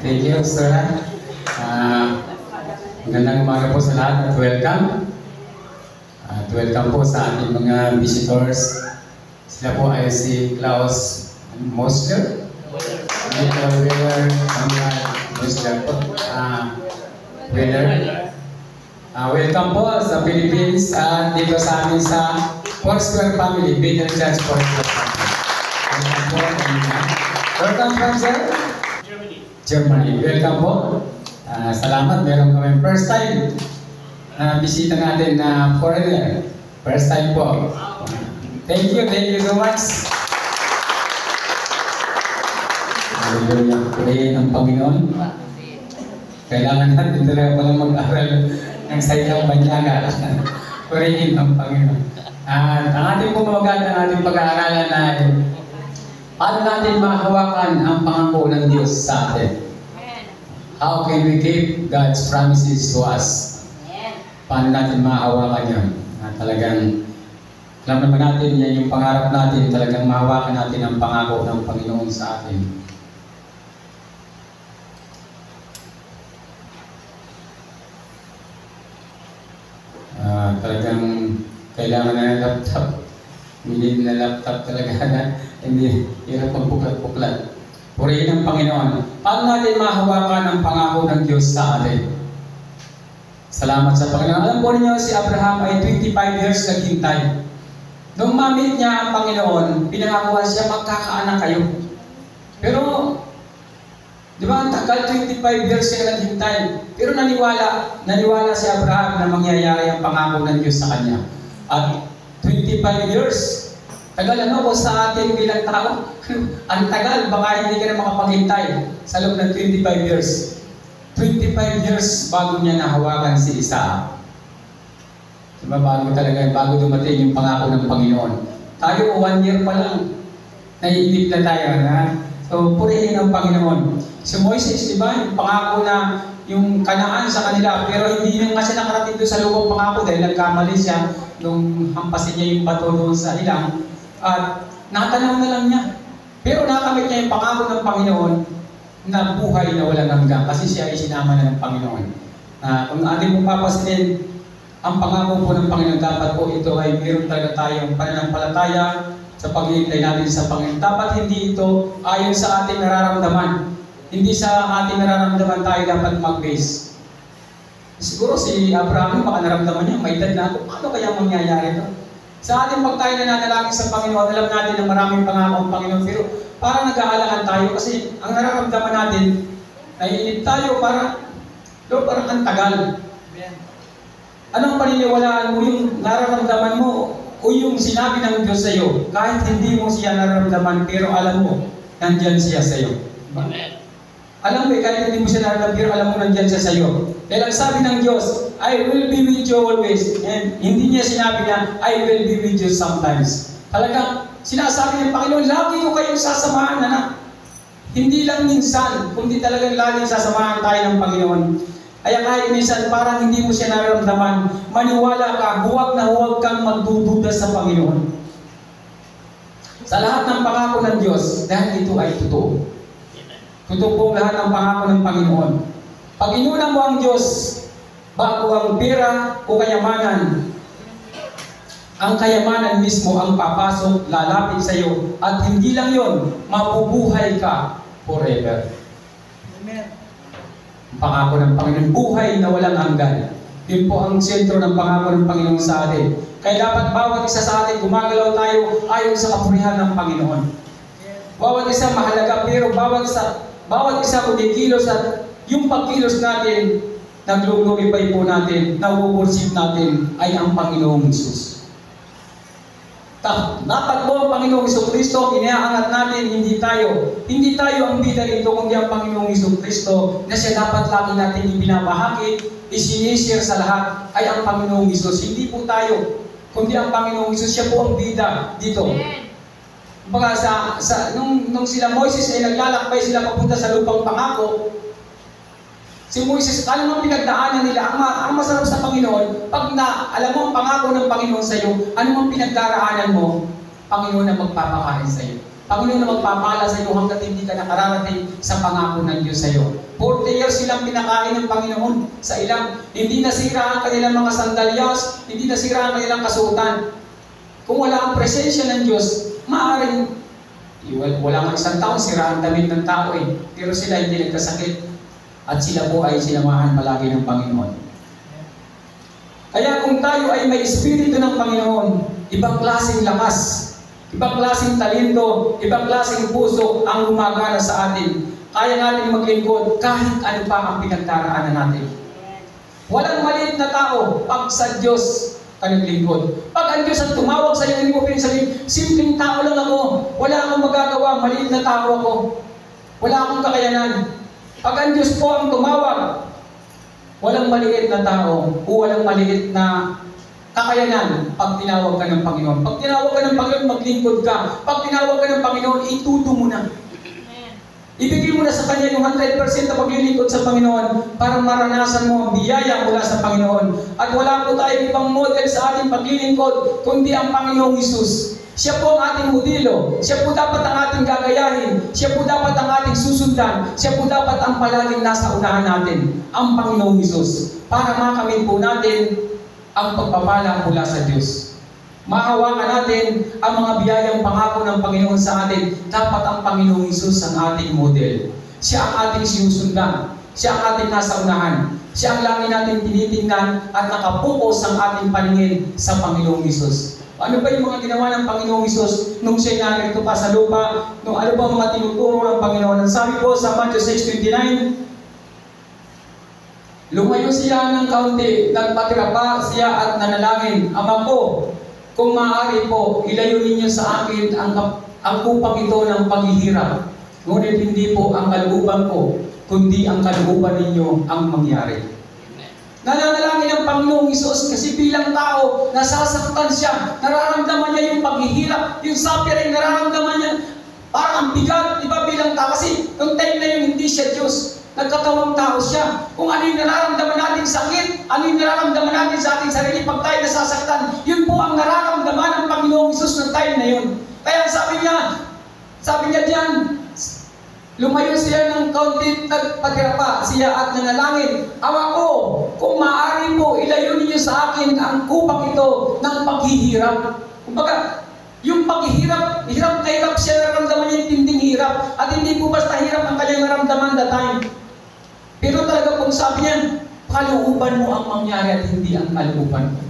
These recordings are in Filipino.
Thank you, Sir. Magandang umaga po sa lahat at welcome. At welcome po sa ating mga visitors. Sila po ay si Klaus Mosler. Little Wheeler, Mosler po. Wheeler. Welcome po sa Philippines at dito sa amin sa Foursquare Family, Bethel Church Foursquare Family. Welcome from sir? Germany. Welcome po. Salamat. Meron kami first time na bisita natin na foreigner. First time po. Thank you so much. Hallelujah. Purihin ang Panginoon. Kailangan natin talaga palang mag-aral ng salitang banyaga. Purihin ang Panginoon. At ang ating pumawagan, ang ating pag-aaralan ay paano natin mahawakan ang pangako ng Diyos sa atin? How can we keep God's promises to us? Paano natin mahawakan yun? Talagang, alam naman natin, yan yung pangarap natin, talagang mahawakan natin ang pangako ng Panginoon sa atin. Talagang kailangan na ng laptop. Bilhin na laptop talaga na hindi hirap magpuklat-puklat. Purihin ang Panginoon. Paano natin mahawakan ang pangako ng Diyos sa atin? Salamat sa Panginoon. Alam po ninyo, si Abraham ay 25 years naghintay. Nung ma-meet niya ang Panginoon, pinangakuhan siya, magkakaanak kayo. Pero, di ba, ang tagal, 25 years siya naghintay. Pero naniwala si Abraham na mangyayari ang pangako ng Diyos sa kanya. At 25 years, tagal ano po sa atin bilang tao? Ang tagal, baka hindi ka na makapaghintay sa loob ng 25 years. 25 years bago niya nahawakan si Isaac. Diba, bago dumating yung pangako ng Panginoon. Tayo, 1 year pa lang, naiinip na tayo. Na? So, purihin ang Panginoon. Si Moises, diba, yung pangako na yung Kanaan sa kanila, pero hindi na nga siya nakarating doon sa lubong pangako dahil nagkamali siya nung hampasin niya yung bato doon sa ilang. At natanaw na lang niya. Pero nakamit niya yung pangako ng Panginoon na buhay na walang hanggan kasi siya ay sinama na ng Panginoon. Kung ating mong papasin, ang pangako po ng Panginoon dapat po ito ay mayroon talaga tayong pananampalataya sa paghihintay natin sa Panginoon. Dapat hindi ito ayon sa ating nararamdaman. Hindi sa ating nararamdaman tayo dapat mag-base. Siguro si Abraham, baka naramdaman niya, may edad na ako, paano kaya mangyayari ito? Sa ating pag tayo nananalangin sa Panginoon, alam natin na maraming pangako ang Panginoon, pero parang nag-aalangan tayo kasi ang nararamdaman natin, naiinip tayo parang ang tagal. Anong paniniwalaan mo yung nararamdaman mo o yung sinabi ng Diyos sa iyo, kahit hindi mo siya nararamdaman, pero alam mo, nandyan siya sa iyo. Amen. Alam mo, kahit hindi mo siya nararamdaman, pero alam mo nandyan siya sa iyo. Dahil ang sabi ng Diyos, I will be with you always. And hindi niya sinabi na, I will be with you sometimes. Talagang sinasabi ng Panginoon, lagi ko kayong sasamahan, anak. Hindi lang minsan, kundi talagang laging sasamahan tayo ng Panginoon. Kaya kahit minsan parang hindi mo siya nararamdaman, maniwala ka, huwag kang magdududa sa Panginoon. Sa lahat ng pangako ng Diyos, dahil ito ay totoo. Totoo po lahat ng pangako ng Panginoon. Pag inuna mo ang Diyos, bago ang pera o kayamanan, ang kayamanan mismo ang papasok, lalapit sa iyo, at hindi lang yon, mabubuhay ka forever. Amen. Ang pangako ng Panginoon, buhay na walang hanggan. Yun po ang sentro ng pangako ng Panginoon sa atin. Kaya dapat bawat isa sa atin, gumagalaw tayo ayon sa kapurihan ng Panginoon. Bawat isa mahalaga, pero bawat isa kumikilos at yung pagkilos natin, nag-glorify po natin, na-worship natin ay ang Panginoong Hesus. Dapat po ang Panginoong Jesucristo, iniaangat natin, hindi tayo ang bida nito, kundi ang Panginoong Jesucristo na siya dapat lagi natin ibinabahagi, isinisir sa lahat ay ang Panginoong Hesus. Hindi po tayo, kundi ang Panginoong Hesus, siya po ang bida dito. Baga nung sila Moises ay naglalakbay sila papunta sa lupang pangako, si Moises, ano mang pinagdaanan nila, ang masarap sa Panginoon, pag alam mo ang pangako ng Panginoon sa iyo, ano mang pinagdaraanan mo, Panginoon ang magpapakain sa iyo. Panginoon na magpapala sa iyo hanggat hindi ka nakararating sa pangako ng Diyos sa iyo. 40 years silang pinakain ng Panginoon sa ilang. Hindi nasira ang kanilang mga sandalyas, hindi nasira ang kanilang kasuotan. Kung wala ang presensya ng Diyos, maaaring wala nga isang taon, sira ang damit ng tao eh. Pero sila hindi nagkasakit. At sila po ay sinamahan palagi ng Panginoon. Kaya kung tayo ay may Espiritu ng Panginoon, ibang klaseng lakas, ibang klaseng talento, ibang klaseng puso ang gumagana sa atin. Kaya natin maglingkod kahit ano pa ang pinagdaraanan natin. Walang maliit na tao pag sa Diyos ka naglingkod. Pag ang Diyos ang tumawag sa iyo, hindi mo pinsabihin, simpleng tao lang ako, wala akong magagawa, maliit na tao ako, wala akong kakayanan. Pag ang Diyos po ang tumawag, walang maliit na tao o walang maliit na kakayanan pag tinawag ka ng Panginoon. Pag tinawag ka ng Panginoon, maglingkod ka. Pag tinawag ka ng Panginoon, ituto mo na. Ibigay mo na sa Kanya yung 100% na paglilingkod sa Panginoon para maranasan mo ang biyaya mula sa Panginoon. At wala po tayong ibang model sa ating paglilingkod kundi ang Panginoong Hesus. Siya po ang ating modelo. Siya po dapat ang ating gagayahin. Siya po dapat ang ating susundan. Siya po dapat ang palaging nasa unahan natin, ang Panginoong Hesus. Para makamit po natin ang pagpapala mula sa Diyos. Mahawakan natin ang mga biyayang pangako ng Panginoon sa atin. Dapat ang Panginoong Hesus ang ating model. Siya ang ating sinusundan. Siya ang ating nasa unahan. Siya ang lagi natin tinitingnan at nakapokus ang ating paningin sa Panginoong Hesus. Ano ba yung mga ginawa ng Panginoong Hesus nung siya narito pa sa lupa? Nung ano ba mga tinuturo ng Panginoon? Ang sabi po sa Matthew 6:29, lumayo siya ng kaunti, nagpatira pa siya at nanalangin, Ama ko, kung maaari po, ilayo ninyo sa akin ang upang ito ng paghihirap. Ngunit hindi po ang kalooban ko, kundi ang kalooban ninyo ang mangyari. Nananalangin ang Panginoong Hesus kasi bilang tao, nasasaktan siya, nararamdaman niya yung paghihirap, yung suffering, nararamdaman niya, parang ang bigat, di ba bilang tao? Kasi yung time na yun, hindi siya Diyos. Nagkatawang tao siya. Kung ano yung nararamdaman natin sakit, ano yung nararamdaman natin sa ating sarili pag tayo nasasaktan, yun po ang nararamdaman ng Panginoong Hesus ng time na yun. Kaya sabi niya diyan, lumayo siya ng kaunti, nagpatira pa siya at nanalangin, Ama ko, kung maaari po, ilayo ninyo sa akin ang kupang ito ng paghihirap. Kumbaga, yung paghihirap, hirap na hirap siya, nararamdaman niya yung tinding hirap. At hindi po basta hirap ang kanyang naramdaman that time. Pero talaga pong sabi niya, kalooban mo ang mangyari at hindi ang kalooban mo.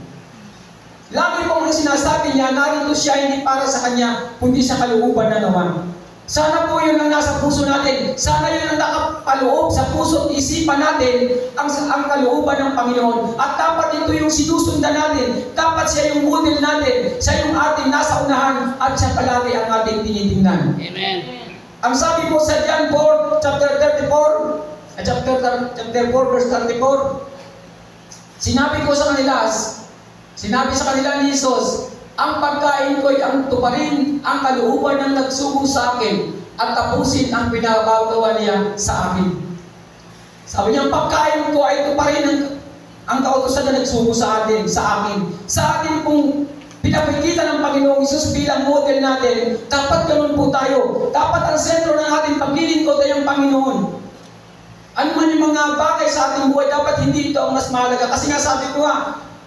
Lagi pong sinasabi niya, narito siya hindi para sa kanya, kundi sa kalooban na naman. Sana po yun ang nasa puso natin. Sana yun ang nakapaloob sa puso at isipan natin ang kalooban ng Panginoon. At dapat ito yung sinusundan natin. Dapat siya yung model natin. Siya yung ating nasa unahan at siya palagi ang ating tinitingnan. Amen. Ang sabi po sa John 4, chapter 4, verse 34, sinabi sa kanila ni Jesus, ang pagkain ko ay ang tuparin ang kalooban ng nagsugo sa akin at tapusin ang pinagagawa niya sa akin. Sabi niya, ang pagkain ko ay tuparin ang kautusan na nagsugo sa atin. Sa atin pong pinapakita ng Panginoong Hesus bilang model natin, dapat ganun po tayo. Dapat ang sentro ng ating paglilingkod ay ang Panginoon. Ano man yung mga bagay sa ating buhay, dapat hindi ito ang mas mahalaga. Kasi nga sabi ko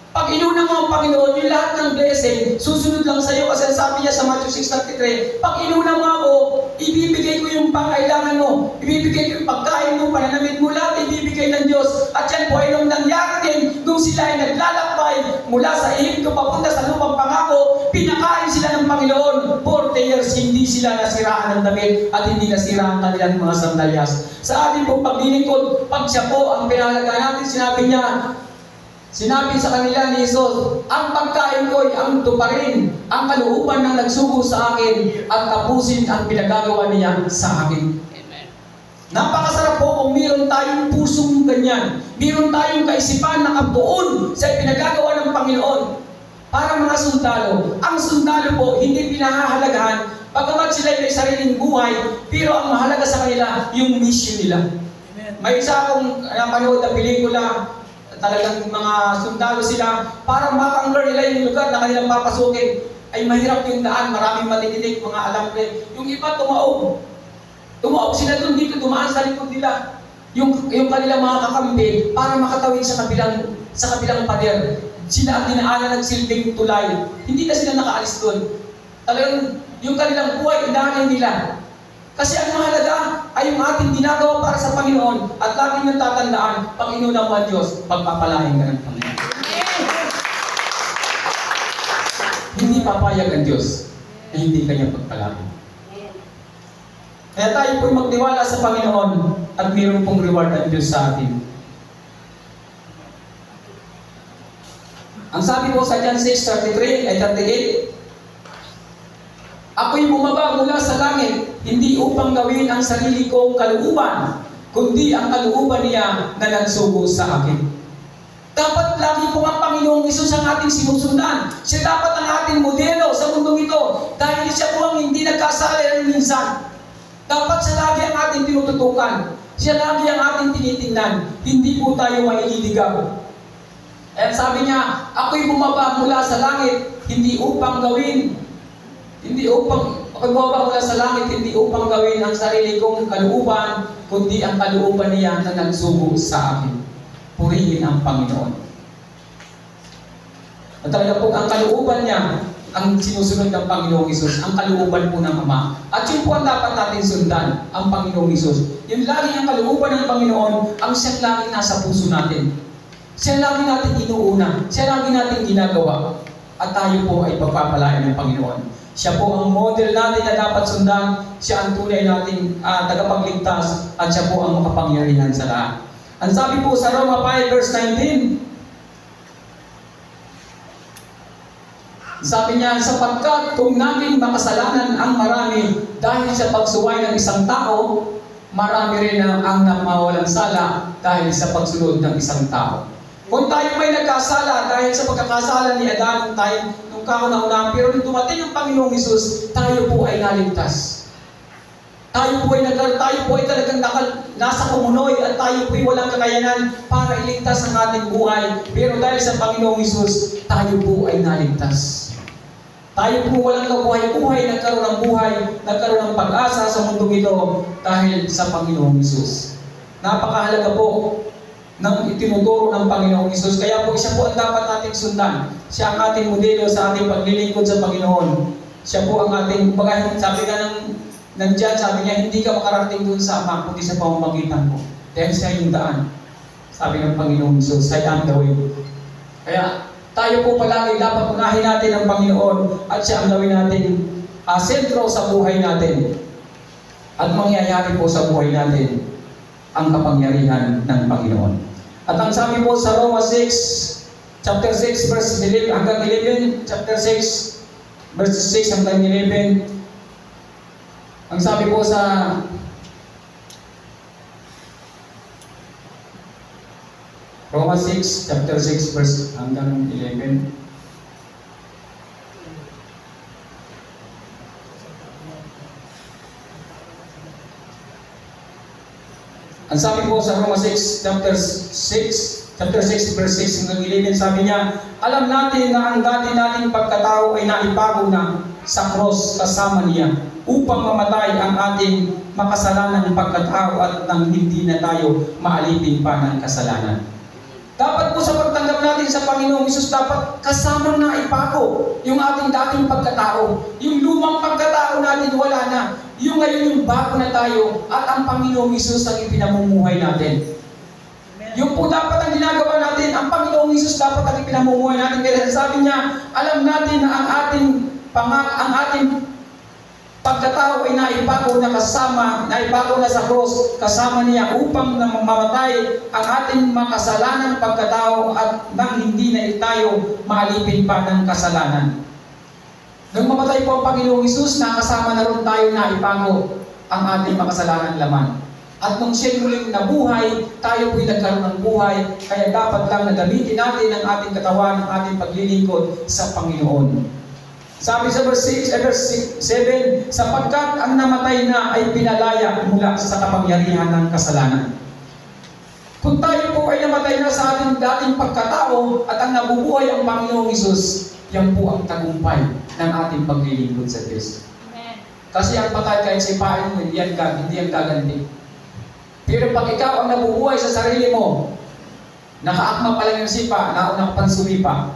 pag inuna mo ang Panginoon, yung lahat ng blessing, susunod lang sa iyo. Kasi sabi niya sa Matthew 6:33, pag inuna mo ako, ibibigay ko yung pangailangan mo. Ibibigay ko yung pagkain mo, pananamit mo, lahat ibibigay ng Diyos. At yan po ay nung nangyari din, nung sila ay naglalakbay mula sa Ehipto papunta sa lupang pangako, pinakain sila ng Panginoon. 40 years, hindi sila nasiraan ng damit at hindi nasiraan ang kanilang mga sandalyas. Sa ating pong paglilingkod, pag siya po ang pinahalagaan natin, sinabi sa kanila ni Jesus, ang pagkain ko ay ang tuparin, ang kalooban ng nagsugo sa akin at tapusin ang pinagagawa niya sa akin. Amen. Napakasarap po kung meron tayong pusong ganyan. Meron tayong kaisipan na kabuon sa pinagagawa ng Panginoon. Para mga sundalo, ang sundalo po hindi pinahahalagahan pagkamat sila ay may sariling buhay, pero ang mahalaga sa kanila yung mission nila. Amen. May isa akong napanood na pelikula, talagang mga sundalo sila para makangler nila yung lugar na kanilang papasukin. ay mahirap yung daan, maraming matitinik, mga alambre. Yung iba tumaob. Tumaob sila doon dito, dumaan sa likod nila. Yung kanilang mga kakampi para makatawid sa kabilang pader. Sila ang dinaanan ng silbing tulay. Hindi na sila nakaalis doon. Talagang yung kanilang buhay, inanay nila. Kasi ang mahalaga ay yung ating ginagawa para sa Panginoon at laging natatandaan, Panginoon naman Diyos, pagpapalain ka ng Panginoon. Hindi papayag ang Diyos na hindi kanya pagpalain. Kaya tayo po'y magtiwala sa Panginoon at mayroon pong reward ang Diyos sa atin. Ang sabi po sa John 6:33 ay 38, ako'y bumaba mula sa langit, hindi upang gawin ang sarili kong kalooban, kundi ang kalooban niya na nagsugo sa akin. Dapat lagi po ang Panginoong Hesus ang ating sinusundan. Siya dapat ang ating modelo sa mundong ito dahil siya po ang hindi nagkasala ng minsan. Dapat siya lagi ang ating tinututukan. Siya lagi ang ating tinitingnan. Hindi po tayo maililigaw. At sabi niya, ako'y bumaba mula sa langit, hindi upang gawin ang sarili kong kalooban, kundi ang kalooban niya na nagsugo sa akin. Purihin ang Panginoon. At talaga po ang kalooban niya, ang sinusunod ng Panginoong Hesus, ang kalooban po ng Ama. At yun po ang dapat natin sundan, ang Panginoong Hesus. Yung lagi ang kalooban ng Panginoon, ang siyang lagi nasa puso natin. Siya lagi natin inuuna, siya lagi natin ginagawa. At tayo po ay pagpapalain ng Panginoon. Siya po ang model natin na dapat sundan, siya ang tunay nating tagapagligtas, at siya po ang makapangyarihan sa lahat. Ang sabi po sa Roma 5 verse 19, sabi niya, sapagkat kung naging makasalanan ang marami dahil sa pagsuway ng isang tao, marami rin ang namawalang sala dahil sa pagsunod ng isang tao. Kung tayo may nagkasala dahil sa pagkakasala ni Adan nung kauna-una, pero nung dumating ang Panginoong Hesus, tayo po ay naligtas. Tayo po ay talagang nasa kumunoy at tayo po ay walang kakayanan para iligtas ang ating buhay. Pero dahil sa Panginoong Hesus, tayo po ay naligtas. Tayo po walang kabuhay-buhay, nagkaroon ng pag-asa sa mundong ito dahil sa Panginoong Hesus. Napakahalaga po ng itinuturo ng Panginoong Hesus. Kaya po siya po ang dapat nating sundan. Siya ang ating modelo sa ating paglilingkod sa Panginoon. Siya po ang ating, sabi ka nandiyan, sabi niya, hindi ka makarating dun sa Ama, kundi sa pamamagitan ko. Dahil siya yung daan. Sabi ng Panginoong Hesus, I am the way. Kaya tayo po palagi dapat unahin natin ang Panginoon at siya ang gawin natin sentro sa buhay natin. At mangyayari po sa buhay natin ang kapangyarihan ng Panginoon. At ang sabi po sa Roma 6, chapter 6, verse 11 hanggang 11, chapter 6, verse 6 hanggang 11, ang sabi po sa Roma 6, chapter 6, verse hanggang 11, ang sabi po sa Roma 6, chapter 6, verse 6 hanggang 11, sabi niya, alam natin na ang dati nating pagkatao ay naibago na sa cross kasama niya upang mamatay ang ating makasalanang pagkatao at nang hindi na tayo maalipin pa ng kasalanan. Dapat po sa pagtanggap natin sa Panginoong Hesus, dapat kasama na ibago yung ating dating pagkatao. Yung lumang pagkatao natin wala na. Yung ngayon yung bago na tayo at ang Panginoong Hesus ang ipinamumuhay natin. Yung po dapat ang ginagawa natin, ang Panginoong Hesus dapat ang ipinamumuhay natin. Kaya sabi niya, alam natin na ang ating pagkatao ay naibago na sa cross, kasama niya upang na mamamatay ang ating makasalanang pagkatao at nang hindi na tayo maalipin pa ng kasalanan. Nang mamatay po ang Panginoong Hesus, nakasama na rin tayo na ibago ang ating makasalanan laman. At nung siya muling nabuhay, tayo po'y nagkaroon ng buhay, kaya dapat lang na gamitin natin ang ating katawan, ang ating paglilingkod sa Panginoon. Sabi sa verse 7, sapagkat ang namatay na ay pinalaya mula sa kapangyarihan ng kasalanan. Kung tayo po ay namatay na sa ating dating pagkatao at ang nabubuhay ang Panginoong Hesus, yan po ang tagumpay. ng ating paglilingkod sa Diyos. Amen. Kasi ang patay kahit sipain mo, hindi yan gaganti. Pero pag ikaw ang nabubuhay sa sarili mo, nakaakma pa lang yung sipa, nauna ka pang sumipa.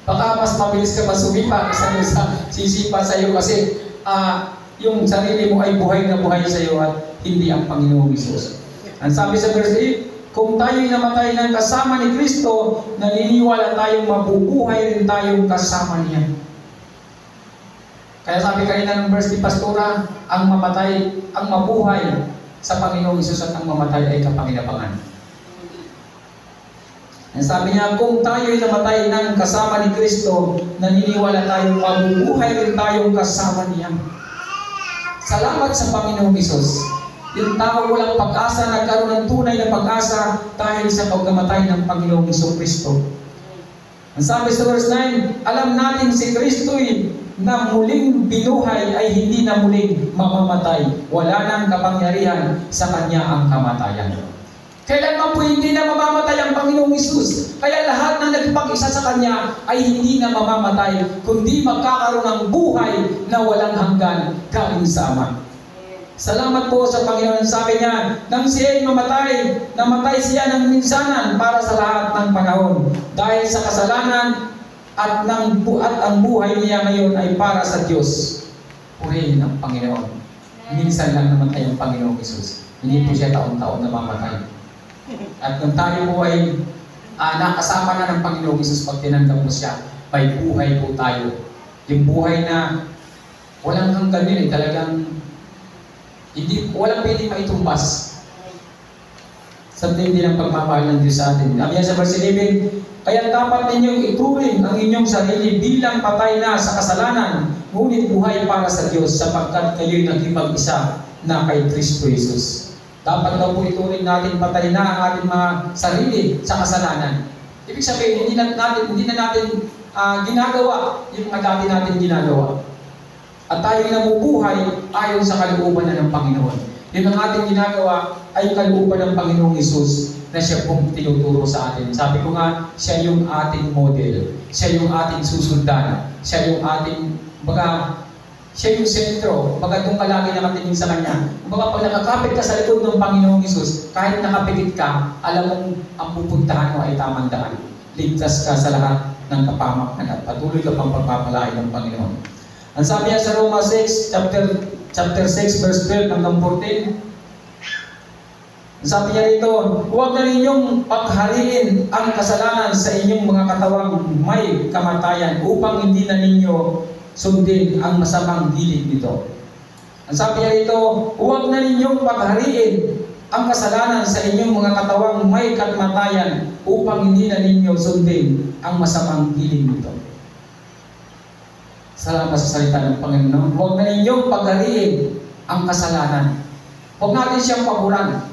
Baka mas mabilis ka pa sumipa kasi sa sisipa sa iyo kasi yung sarili mo ay buhay na buhay sa iyo at hindi ang Panginoong Hesus. Ang sabi sa verse 8, kung tayo'y namatay ng kasama ni Kristo, naniniwala tayong mabubuhay rin tayong kasama niya. Kaya sabi kanina ng verse ni Pastora, ang mabuhay sa Panginoong Hesus at ang mamatay ay kapanginabangan. Ang sabi niya, kung tayo'y namatay ng kasama ni Kristo, naniniwala tayong mabubuhay rin tayong kasama niya. Salamat sa Panginoong Hesus. Yung tao walang pag-asa, nagkaroon ng tunay na pag-asa dahil sa pagkamatay ng Panginoong Jesucristo. Ang sabi sa verse 9, alam natin si Kristo'y na muling binuhay ay hindi na muling mamamatay. Wala nang kapangyarihan sa Kanya ang kamatayan. Kailanman po hindi na mamamatay ang Panginoong Hesus. Kaya lahat ng nagpag-isa sa Kanya ay hindi na mamamatay, kundi magkakaroon ng buhay na walang hanggan galing sa Ama. Salamat po sa Panginoon. Sabi niya, nang siya'y namatay siya ng minsanan para sa lahat ng panahon. Dahil sa kasalanan at ang buhay niya ngayon ay para sa Diyos. Purihin ang Panginoon. Minsan lang namatay ang Panginoong Hesus. Hindi po siya taon-taon na mamatay. At nung tayo po ay nakasama na ng Panginoong Hesus pag tinanggap mo siya, may buhay po tayo. Yung buhay na walang hanggan yun talagang walang pwede maitumbas sa tindi ng pagmamahal ng Diyos sa atin. Sabi niya sa verse 11, kaya dapat ninyong ituring ang inyong sarili bilang patay na sa kasalanan, ngunit buhay para sa Diyos sapagkat kayo'y nakipag-isa na kay Kristo Jesus. Dapat daw po ituring natin patay na ang ating mga sarili sa kasalanan. Ibig sabihin, hindi na natin ginagawa yung mga dati natin ginagawa. At tayo nabubuhay ayon sa kalooban na ng Panginoon. Yun ang ating ginagawa ay kalooban ng Panginoong Hesus na siya pong tinuturo sa atin. Sabi ko nga, siya yung ating model. Siya yung ating susundan. Siya yung ating, siya yung sentro. Doon ka lagi nakatingin sa Kanya. Pag nakakapit ka sa likod ng Panginoong Hesus, kahit nakapikit ka, alam mong ang pupuntahan mo ay tamang daan. Ligtas ka sa lahat ng kapamakan at patuloy ka pang pagpapalain ng Panginoon. Ang sabi niya sa Roma 6, chapter 6, verse 12 hanggang 14, ang sabi niya rito, huwag na ninyong paghariin ang kasalanan sa inyong mga katawang may kamatayan upang hindi na ninyo sundin ang masamang hilig nito. Ang sabi niya rito, huwag na ninyong paghariin ang kasalanan sa inyong mga katawang may kamatayan upang hindi na ninyo sundin ang masamang hilig nito. Salamat sa salita ng Panginoon. Huwag na ninyong paghariin ang kasalanan. Huwag natin siyang paboran.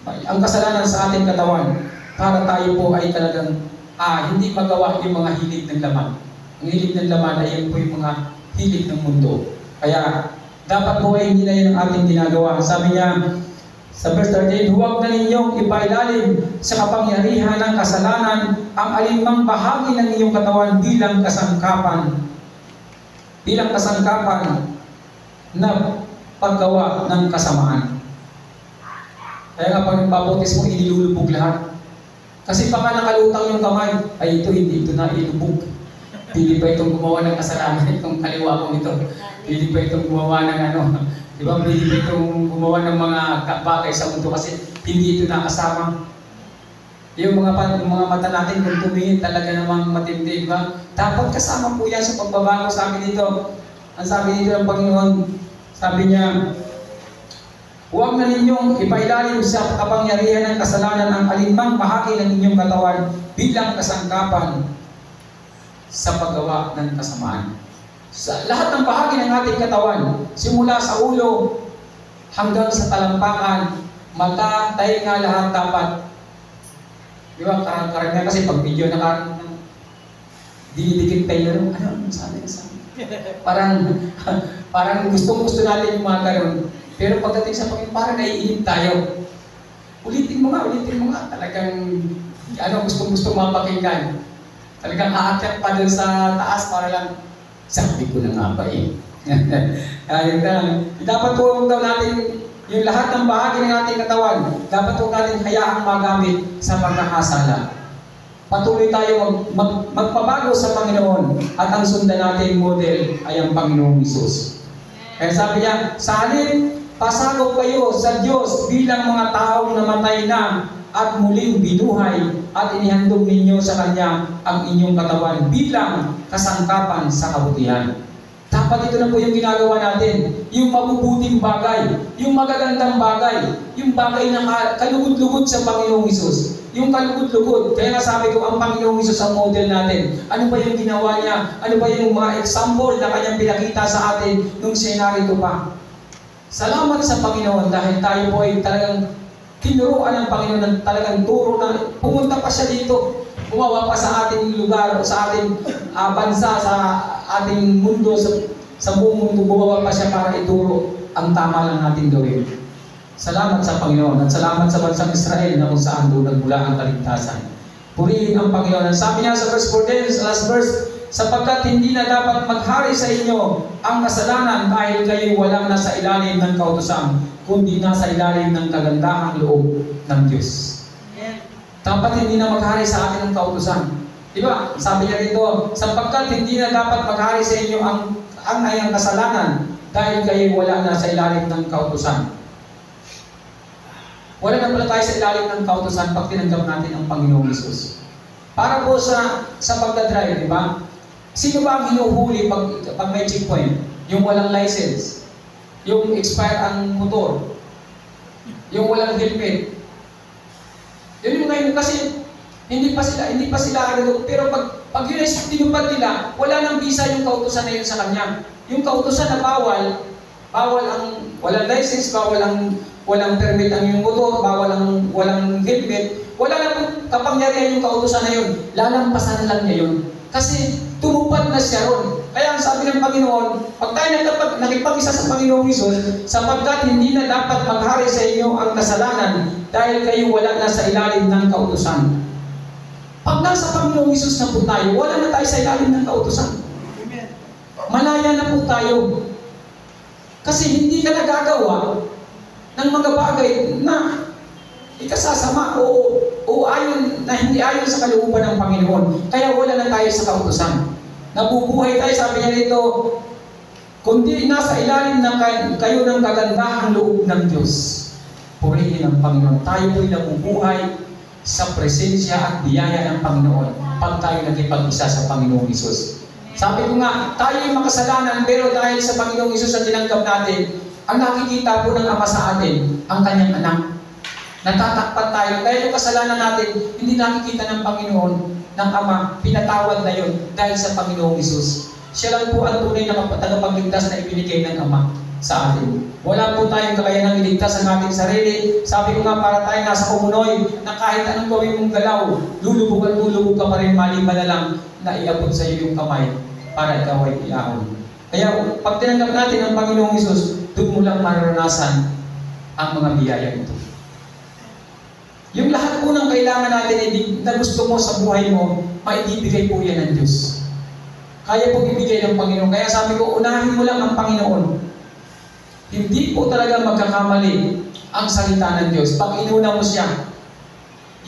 Ang kasalanan sa ating katawan para tayo po ay talagang hindi magawa yung mga hilig ng laman. Ang hilig ng laman ay yun po yung mga hilig ng mundo. Kaya dapat po ay hindi na yun ang ating ginagawa. Sabi niya sa verse 13, huwag na ninyong ipailalim sa kapangyarihan ng kasalanan ang alinmang bahagi ng iyong katawan bilang kasangkapan na paggawa ng kasamaan. Kaya nga pag nagbabotis mo, inilulubog lahat. Kasi baka nakalutang yung kamay, ay ito na ilubog. Pili pa itong gumawa ng kasalanan, itong kaliwa ko nito. Pili pa itong gumawa ng di ba? Pili pa itong gumawa ng mga bagay sa mundo kasi hindi ito nakasama. Yung mga mata natin kung tumingin talaga namang matindi, ba? Dapat kasama po yan sa pagbabago. Sabi dito, ang sabi dito ng Panginoon, sabi niya, huwag na ninyong ipailalim sa kapangyarihan ng kasalanan ang alinmang bahagi ng inyong katawan bilang kasangkapan sa paggawa ng kasamaan. Sa lahat ng bahagi ng ating katawan, simula sa ulo hanggang sa talampakan, mata, tainga, lahat dapat. Di ba? Karamihan kasi pag video na dinidikit tayo, sabi. Parang gusto natin yung mga ganun. Pero pagdating sa Panginoon, parang naiinip tayo. Ulitin mo nga. Talagang, gusto mapakinggan. Talagang aakyat pa dun sa taas para lang Sabi ko na nga ba eh. Dapat huwag daw natin yung lahat ng bahagi ng ating katawan, dapat huwag natin hayaang magamit sa pagkakasala. Patuloy tayo magpabago sa Panginoon at ang sundan natin model ay ang Panginoong Hesus. Kaya sabi niya, sa halip, pasagop kayo sa Diyos bilang mga taong namatay na at muling binuhay at inihandog ninyo sa Kanya ang inyong katawan bilang kasangkapan sa kabutihan. Dapat ito na po yung ginagawa natin. Yung mabubuting bagay, yung magagandang bagay, yung bagay na kalugod-lugod sa Panginoong Hesus. Yung kalugod-lugod. Kaya nga sabi ko, ang Panginoong Hesus ang model natin. Ano ba yung ginawa niya? Ano ba yung mga example na Kanyang pinakita sa atin nung siya narito pa? Salamat sa Panginoon dahil tayo po ay talagang tinuruan ng Panginoon ng talagang turo na pumunta pa siya dito. Bumawa pa sa ating lugar, sa ating bansa, sa ating mundo, sa buong mundo, bumawa pa siya para ituro ang tama lang natin gawin. Salamat sa Panginoon at salamat sa bansang Israel na kung saan doon nagmula ang kaligtasan. Purihin ang Panginoon. Ang sabi niya sa verse 14, sa last verse, sapagkat hindi na dapat maghari sa inyo ang kasalanan dahil kayo walang nasa ilalim ng kautusan, kundi nasa ilalim ng kagandahang loob ng Diyos. Dapat hindi na maghari sa atin ang kautusan. Diba? Sabi niya rito, sapagkat hindi na dapat maghari sa inyo ang kasalanan dahil kayo wala na sa ilalim ng kautusan. Wala na pala tayo sa ilalim ng kautusan pag tinanggap natin ang Panginoong Hesus. Para po sa pagdadrive, di ba? Sino ba ang hinuhuli pag may checkpoint? Yung walang license, yung expired ang motor, yung walang helmet. Yun yung ngayon kasi hindi pa sila ano, pero pag yun ay tinupad nila, wala nang visa yung kautusan na yun sa kanya. Yung kautusan na bawal ang walang license, walang permit ang yung motor, walang helmet, wala na pong kapangyarihan yung kautusan na yun. Lalampasan lang niya yun. Kasi tumupad na siya ron. Kaya ang sabi ng Panginoon, pag tayo nakipag-isa sa Panginoong Hesus, sapagkat hindi na dapat maghari sa inyo ang kasalanan dahil kayo wala na sa ilalim ng kautusan. Pag nasa Panginoong Hesus na po tayo, wala na tayo sa ilalim ng kautusan. Malaya na po tayo. Kasi hindi ka nagagawa ng mga bagay na ikasasama o ayon na hindi ayon sa kalooban ng Panginoon. Kaya wala na tayo sa kautusan. Nabubuhay tayo, sabi niya dito, kundi nasa ilalim ng kayo ng kagandahang loob ng Diyos. Purihin ang Panginoon. Tayo po'y nabubuhay sa presensya at biyaya ng Panginoon pag tayo nagkipag-isa sa Panginoong Hesus. Sabi ko nga, tayo ay makasalanan, pero dahil sa Panginoong Hesus na tinanggap natin, ang nakikita po ng Ama sa atin, ang Kanyang anak. Natatakpan tayo. Kaya yung kasalanan natin, hindi nakikita ng Panginoon, ng Ama, pinatawad na yun dahil sa Panginoong Hesus. Siya lang po ang tunay na tagapagligtas na ibinigay ng Ama sa atin. Wala po tayong kakayanang iligtas ang ating sarili. Sabi ko nga, para tayo nasa kumunoy na kahit anong gawin mong galaw, lulubog at lulubog ka pa rin, maliban na lang na iabot sa iyo yung kamay para ikaw ay ilaon. Kaya pag tinanggap natin ang Panginoong Hesus, doon mo lang mararanasan ang mga biyaya ito. Yung lahat po ng kailangan natin na gusto mo sa buhay mo, maibibigay po yan ng Diyos. Kaya po ibigay ng Panginoon. Kaya sabi ko, unahin mo lang ang Panginoon. Hindi po talaga magkakamali ang salita ng Diyos. Pag inuna mo siya,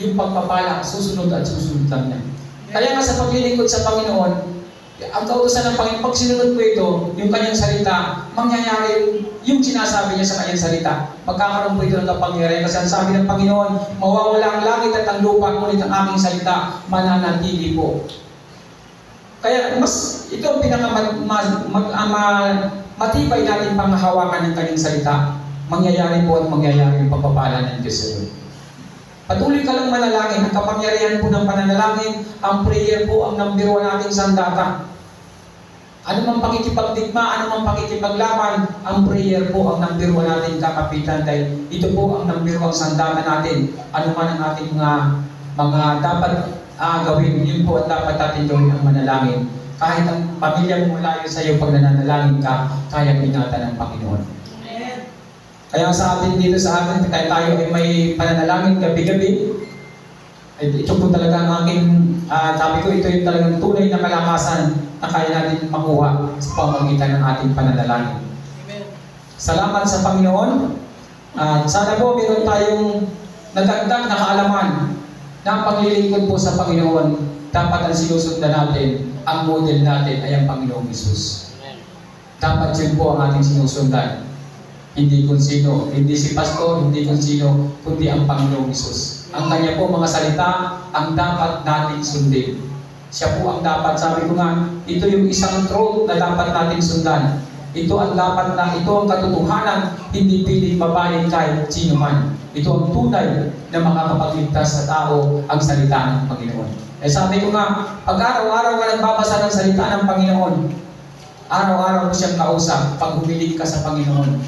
yung pagpapala, susunod at susunod lang niya. Kaya nga sa paglilingkod sa Panginoon, ang kautusan ng Panginoon, pag sinunod mo ito, yung kanyang salita, mangyayari yung sinasabi niya sa kanyang salita. Magkakaroon po ito ng kapangyarihan. Kasi ang sabi ng Panginoon, mawawala ang langit at ang lupa, ngunit ang aking salita, mananatili po. Kaya mas ito ang matibay natin panghahawakan ng kanyang salita. Mangyayari po at mangyayari yung pagpapala ng Diyos sa iyo. Patuloy ka lang manalangin. Ang kapangyarihan po ng pananalangin, ang prayer po ang number 1 nating sandata. Ano mang pakikipagdigma, ano mang pakikipaglaban, ang prayer po ang number 1 nating kakapitan dahil ito po ang number 1 sandata natin. Ano man ang ating mga dapat gawin, yun po ang dapat natin gawin ang manalangin. Kahit ang pamilya mo malayo sa iyo, pag nananalangin ka, kaya ingatan ng Panginoon. Kaya sa atin dito sa atin, kaya tayo ay may pananalangin gabi-gabi. Ito po talaga ang aking, sabi ko, ito yung talagang tunay na kalakasan na kaya natin makuha sa pamamagitan ng ating pananalangin. Salamat sa Panginoon. At sana po meron tayong nadagdag na kaalaman na ang paglilingkod po sa Panginoon, dapat ang sinusundan natin, ang model natin ay ang Panginoong Hesus. Dapat yun po ang ating sinusundan. Hindi kung sino, hindi si pastor, hindi kung sino, kundi ang Panginoong Hesus. Ang kanya po mga salita, ang dapat nating sundin. Siya po ang dapat, sabi ko nga, ito yung isang truth na dapat nating sundan. Ito ang dapat na, ito ang katotohanan, hindi piling mabalik kahit sino man. Ito ang tunay na makakapagligtas sa tao ang salita ng Panginoon. Eh sabi ko nga, pag araw-araw ka nagbabasa ng salita ng Panginoon, araw-araw mo siyang kausap, pag humilig ka sa Panginoon,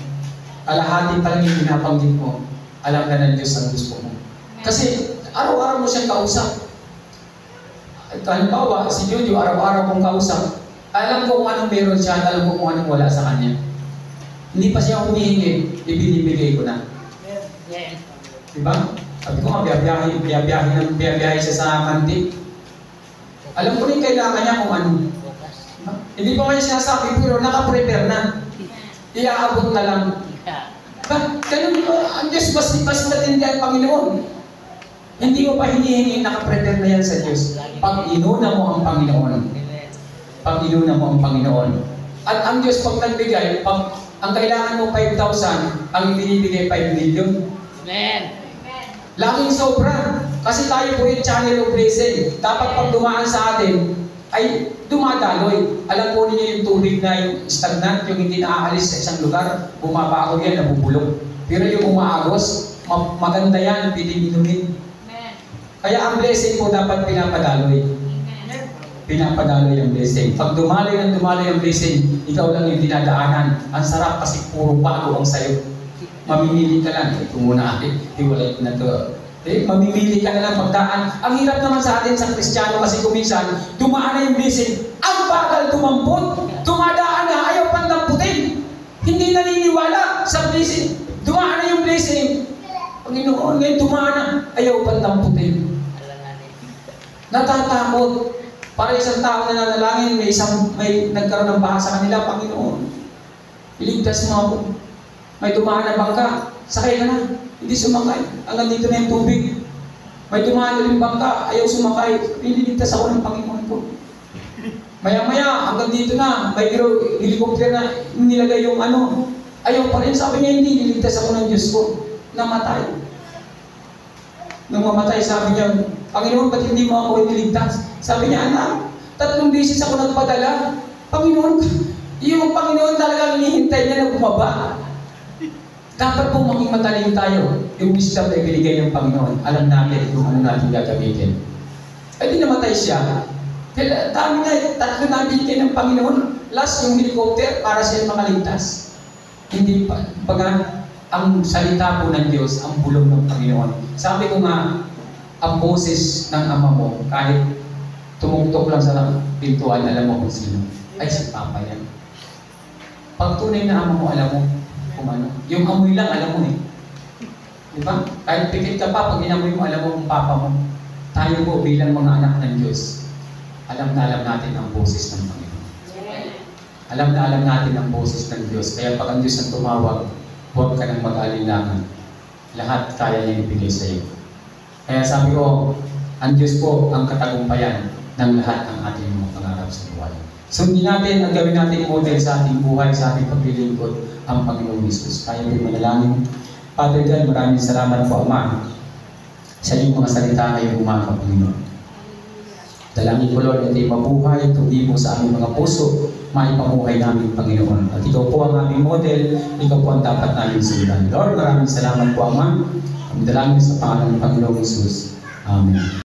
kalahati pa lang yung pinapanggit mo, alam na ng Diyos ang gusto mo. Kasi araw-araw mo siyang kausap. Halimbawa, si Jojo, araw-araw kong kausap, alam ko kung anong meron siya, alam ko kung anong wala sa kanya. Hindi pa siya humihingi, ibinibigay ko na. Diba? Sabi ko nga, biyabiyahe siya sa Mantik. Alam ko rin kailangan niya kung ano. Diba? Hindi pa kanya sinasabi, pero nakaprepare na. Iaabot na lang. Ganun po, ang Diyos mas matindi ang Panginoon. Hindi mo pa hinihingi, nakaprepare na yan sa Diyos. Pag inuna mo ang Panginoon. Pag inuna mo ang Panginoon. At ang Diyos pag nagbigay, pag ang kailangan mo 5,000, ang ibinibigay 5 million. Amen. Laging sobra. Kasi tayo po yung channel of blessing. Dapat pag dumaan sa atin, ay dumadaloy. Alam po ninyo yung tubig na yung stagnant, yung hindi naaalis sa isang lugar, bumabaho yan, nabubulok. Pero yung umaagos, maganda yan, piling inumin. Kaya ang blessing po dapat pinapadaloy. Pinapadaloy ang blessing. Pag dumaloy ang blessing, ikaw lang yung dinadaanan. Ang sarap kasi puro bago ang sayo. Mamimili ka lang. Ito muna akin. Hiwalay ko na ito. Mamimili ka na lang pagdaan. Ang hirap naman sa atin sa Kristiyano kasi kuminsan, dumaan na yung blessing. Ang bagal tumampot. Dumadaan na, ayaw pang damputin. Hindi naniniwala sa blessing. Dumaan na yung blessing. Panginoon, ngayon dumaan na, ayaw pang damputin. Natatakot. Para isang tao na nanalangin, may nagkaroon ng baha sa kanila, Panginoon. Iligtas mo ako. May dumaan na bangka, sakay ka na. Hindi sumakay. Hanggang dito na yung tubig. May dumaan na yung bangka, ayaw sumakay. Ililigtas ako ng Panginoon ko. Maya-maya, hanggang dito na, may helicopter na nilagay yung ano. Ayaw pa rin. Sabi niya, hindi, ililigtas ako ng Diyos ko. Namatay. Nung mamatay, sabi niya, Panginoon, ba't hindi mo ako iniligtas? Sabi niya, anak, 3 beses ako nagpadala. Panginoon, yung Panginoon talagang hinihintay niya na bumaba. Dapat po maging matalim tayo. Yung wisdom na ibinigay ng Panginoon, alam natin kung ano natin gagamitin. Ay di namatay siya. Kaya dami na, 3 na binigay ng Panginoon. Last yung helicopter para siya makaligtas. Hindi pa, baga, ang salita po ng Diyos, ang bulong ng Panginoon. Sabi ko nga, ang boses ng ama mo, kahit tumungtok lang sa pintuan, alam mo kung sino. Ay, si Papa yan. Pag tunay na ama mo, alam mo kung ano. Yung amoy lang, alam mo eh. Diba? Kahit pikit ka pa, pag inamoy mo, alam mo kung Papa mo. Tayo po bilang mga anak ng Diyos, alam na alam natin ang boses ng Panginoon. Alam na alam natin ang boses ng Diyos. Kaya pag ang Diyos ang tumawag, huwag ka nang mag-alinlangan. Lahat kaya niya ibigay sa iyo. Kaya sabi ko, ang Diyos po ang katagumpayan ng lahat ng ating mga pangarap sa buhay. Sundin natin ang gawin natin model sa ating buhay, sa ating paglilingkod, ang Panginoong Hesus. Kaya din manalangin. Father God, maraming salamat po, Ama, sa iyong mga salita ngayong umaga, Panginoon. Dalangin ko, Lord, ito'y mabuhay, tuloy mo sa aming mga puso, maipamuhay namin, Panginoon. At ikaw po ang aming model, ikaw po ang dapat namin sundan. Lord, maraming salamat po, Ama. Ang dalangin sa pangalan ng Panginoong Hesus. Amen.